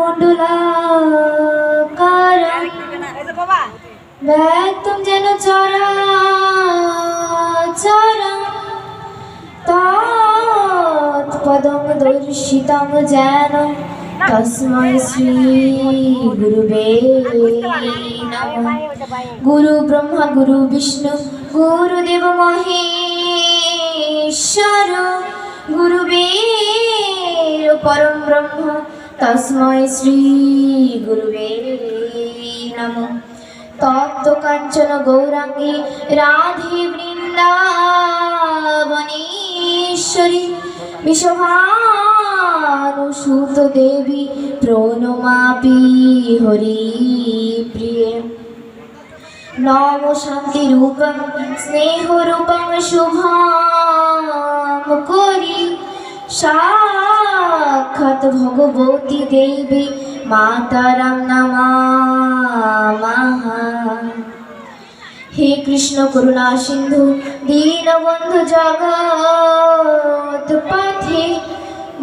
মণ্ডলাকারং ব্যক্তং যেন চরাচরং তৎপদং দর্শিতং যেন তস্मै শ্রী গুরুবে নমঃ। গুরু ব্রহ্মা গুরু বিষ্ণু গুরুদেব মহেশ্বর গুরুবের পরম ব্রহ্ম তস্मै শ্রী গুরুবে নমঃ। তপ্ত কাঞ্চন গৌরাঙ্গী রাধে বৃন্দাবনেশ্বরী বিষভানুসুত দেবী প্রণমাপি হরি প্রিয়ে। নম শান্তি রূপং স্নেহ রূপং শুভম করি সাক্ষাৎ ভগবতী দেবী মাতারাম নমামঃ। হে কৃষ্ণ করুণা সিন্ধু দীনবন্ধু জগৎ পথে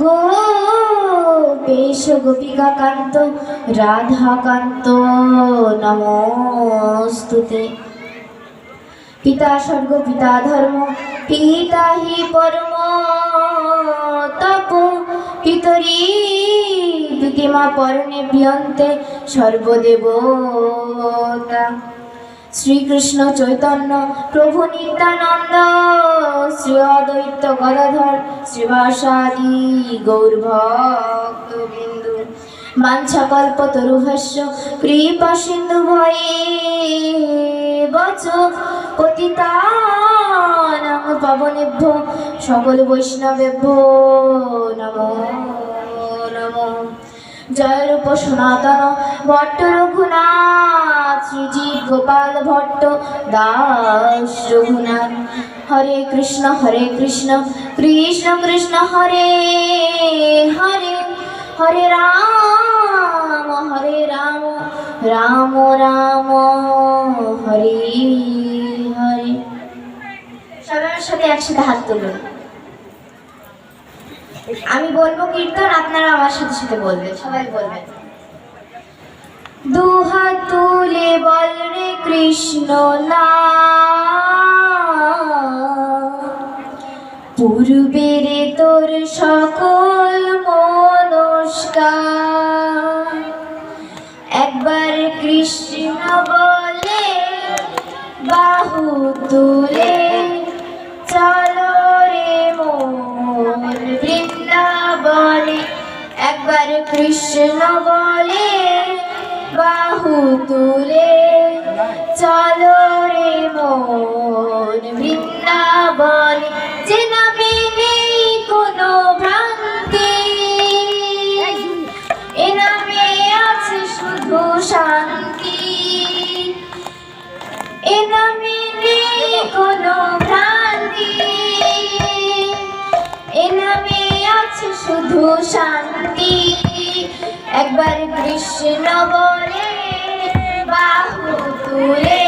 গোপেশ গোপিকা কান্ত রাধাকান্ত নমস্তুতে। পিতা স্বর্গ পিতা ধর্ম পিতা হি পরম তপ পিতরি পিতিমা পরনিভ্যন্তে সর্বদেবতা। শ্রীকৃষ্ণ চৈতন্য প্রভু নিত্যানন্দ শ্রী অদ্বৈত গদাধর শ্রীবাসাদি গৌরভক্তবৃন্দ। বাঞ্ছাকল্পতরুভ্যশ্চ কৃপা সিন্ধু ভয়েবচ পতিতানাং পাবনেভ্যো সকল বৈষ্ণবেভ্যো নমো নমঃ। জয় রূপ সনাতন ভট্ট রঘুনাথ শ্রীজীব গোপাল ভট্ট দাস রঘুনাথ। হরে কৃষ্ণ কৃষ্ণ কৃষ্ণ হরে হরে, হরে রাম রাম রাম হরে হরে। সবার সাথে একসাথে হাত তুলুন। আমি বলবো কীর্তন, আপনারা আমার সাথে সাথে বলবেন, সবাই বলবেন। দুহাত তুলে বল রে কৃষ্ণ নাম, পূর্বের তোর সকল মনস্কার। একবার কৃষ্ণ বলে বাহু তুলে চলো রে মন বৃন্দাবনে। একবার কৃষ্ণ বলে বাহু তুলে চলো রে মন বৃন্দাবনে। যে নামে নেই কোনো ভ্রান্তি, এ নামে আছে শুধু শান্তি। এ নামে নেই কোনো ভ্রান্তি, এ নামে আছে শুধু শান্তি। একবার কৃষ্ণ বলে বাহু তুলে